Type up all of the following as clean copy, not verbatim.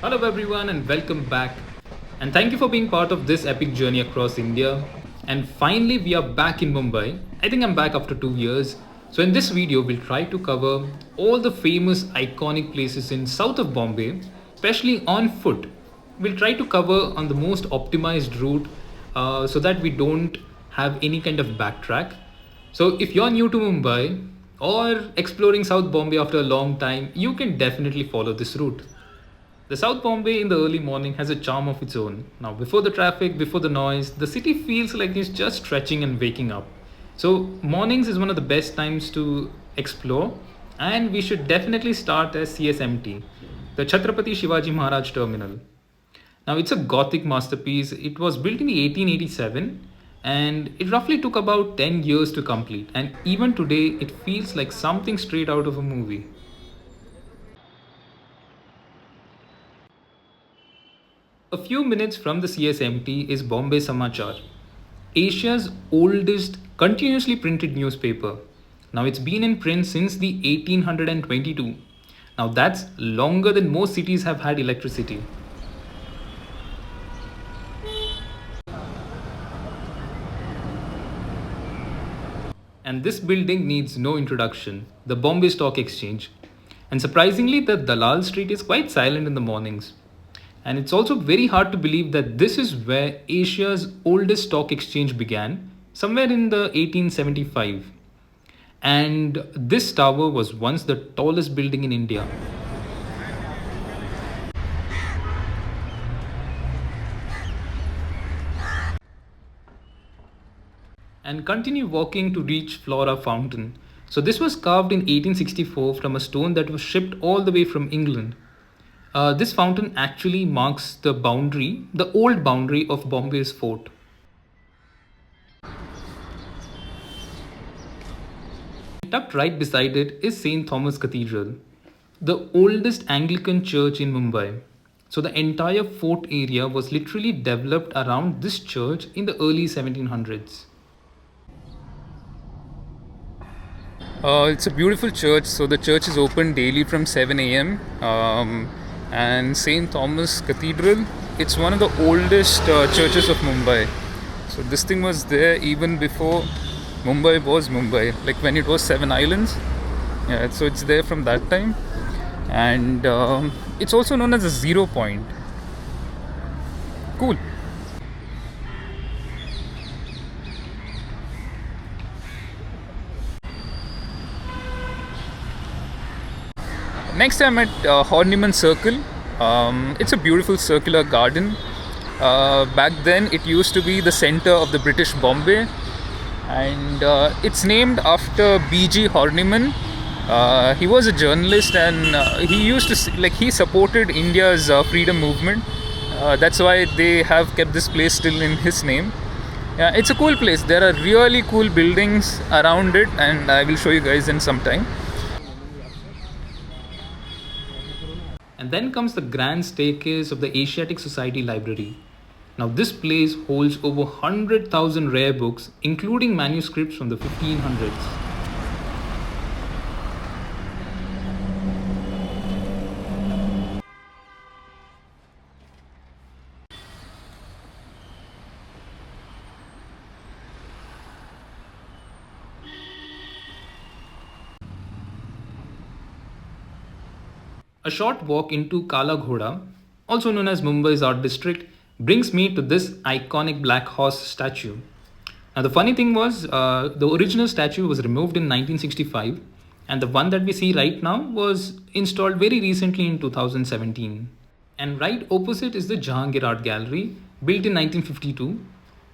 Hello everyone and welcome back. And thank you for being part of this epic journey across India. And finally we are back in Mumbai. I think I'm back after 2 years. So in this video we'll try to cover all the famous iconic places in south of Bombay, especially on foot. We'll try to cover on the most optimized route so that we don't have any kind of backtrack. So if you're new to Mumbai or exploring South Bombay after a long time, you can definitely follow this route. The South Bombay in the early morning has a charm of its own. Now, before the traffic, before the noise, the city feels like it's just stretching and waking up. So, mornings is one of the best times to explore, and we should definitely start as CSMT, the Chhatrapati Shivaji Maharaj Terminal. Now, it's a Gothic masterpiece. It was built in the 1887 and it roughly took about 10 years to complete. And even today, it feels like something straight out of a movie. A few minutes from the CSMT is Bombay Samachar, Asia's oldest continuously printed newspaper. Now it's been in print since the 1822. Now that's longer than most cities have had electricity. And this building needs no introduction, the Bombay Stock Exchange. And surprisingly, the Dalal Street is quite silent in the mornings. And it's also very hard to believe that this is where Asia's oldest stock exchange began, somewhere in the 1875. And this tower was once the tallest building in India. And continue walking to reach Flora Fountain. So this was carved in 1864 from a stone that was shipped all the way from England. This fountain actually marks the boundary, the old boundary of Bombay's fort. Tucked right beside it is St. Thomas Cathedral, the oldest Anglican church in Mumbai. So the entire fort area was literally developed around this church in the early 1700s. It's a beautiful church. So the church is open daily from 7 a.m. And St. Thomas Cathedral, it's one of the oldest churches of Mumbai. So this thing was there even before Mumbai was Mumbai, like when it was 7 islands. Yeah, so it's there from that time. And it's also known as a 0 point. Cool. Next I'm at Horniman Circle. It's a beautiful circular garden. Back then it used to be the center of the British Bombay, and it's named after B.G. Horniman. He was a journalist and he used to he supported India's freedom movement. That's why they have kept this place still in his name. Yeah, it's a cool place. There are really cool buildings around it, and I will show you guys in some time. And then comes the grand staircase of the Asiatic Society Library. Now this place holds over 100,000 rare books, including manuscripts from the 1500s. A short walk into Kala Ghoda, also known as Mumbai's art district, brings me to this iconic black horse statue. Now the funny thing was, the original statue was removed in 1965 and the one that we see right now was installed very recently in 2017. And right opposite is the Jehangir Art Gallery, built in 1952.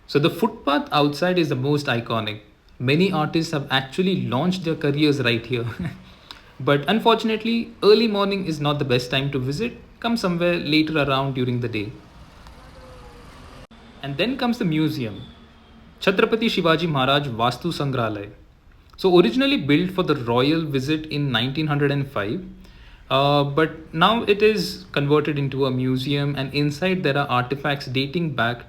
So the footpath outside is the most iconic. Many artists have actually launched their careers right here. But unfortunately, early morning is not the best time to visit. Come somewhere later around during the day. And then comes the museum, Chhatrapati Shivaji Maharaj Vastu Sangralaya. So originally built for the royal visit in 1905, but now it is converted into a museum, and inside there are artifacts dating back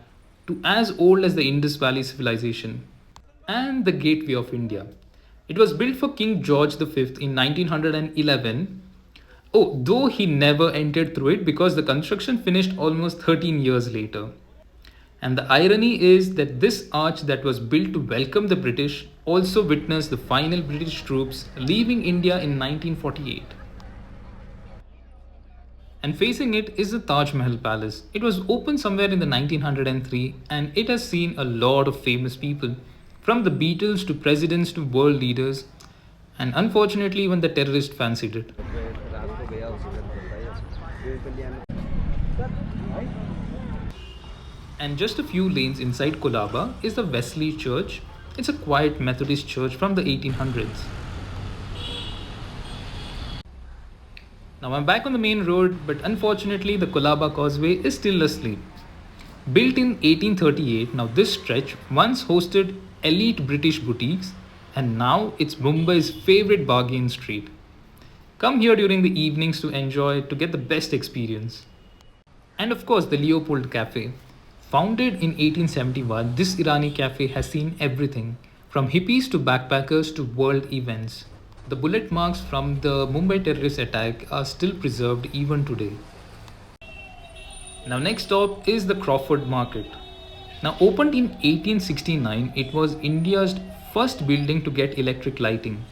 to as old as the Indus Valley civilization. And the Gateway of India. It was built for King George V in 1911, Oh, though he never entered through it because the construction finished almost 13 years later. And the irony is that this arch that was built to welcome the British also witnessed the final British troops leaving India in 1948. And facing it is the Taj Mahal Palace. It was opened somewhere in the 1903 and it has seen a lot of famous people, from the Beatles to presidents to world leaders, and unfortunately even the terrorist fancied it. And just a few lanes inside Colaba is the Wesley Church. It's a quiet Methodist church from the 1800s. Now I'm back on the main road, but unfortunately the Colaba Causeway is still asleep. Built in 1838, now this stretch once hosted elite British boutiques and now it's Mumbai's favorite bargain street. Come here during the evenings to get the best experience. And of course the Leopold Cafe. Founded in 1871, this Irani cafe has seen everything from hippies to backpackers to world events. The bullet marks from the Mumbai terrorist attack are still preserved even today. Now next stop is the Crawford Market. Now opened in 1869, it was India's first building to get electric lighting.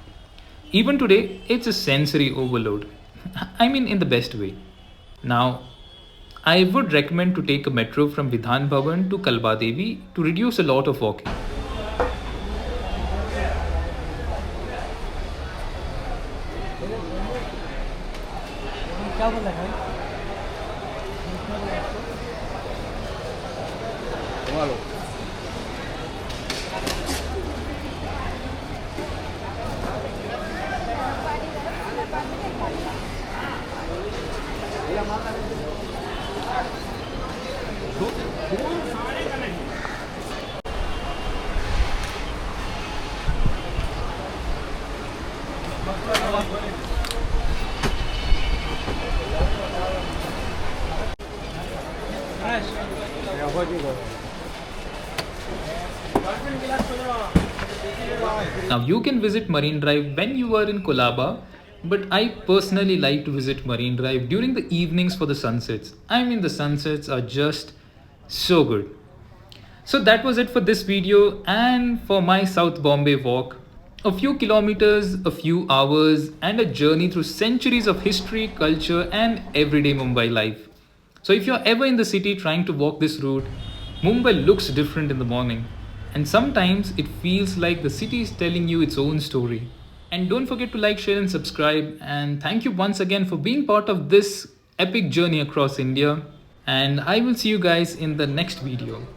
Even today, it's a sensory overload. I mean in the best way. Now, I would recommend to take a metro from Vidhan Bhavan to Kalba Devi to reduce a lot of walking. Now you can visit Marine Drive when you are in Colaba, but I personally like to visit Marine Drive during the evenings for the sunsets. I mean the sunsets are just so good. So that was it for this video and for my South Bombay walk. A few kilometers, a few hours and a journey through centuries of history, culture and everyday Mumbai life. So if you're ever in the city trying to walk this route, Mumbai looks different in the morning. And sometimes it feels like the city is telling you its own story. And don't forget to like, share and subscribe. And thank you once again for being part of this epic journey across India. And I will see you guys in the next video.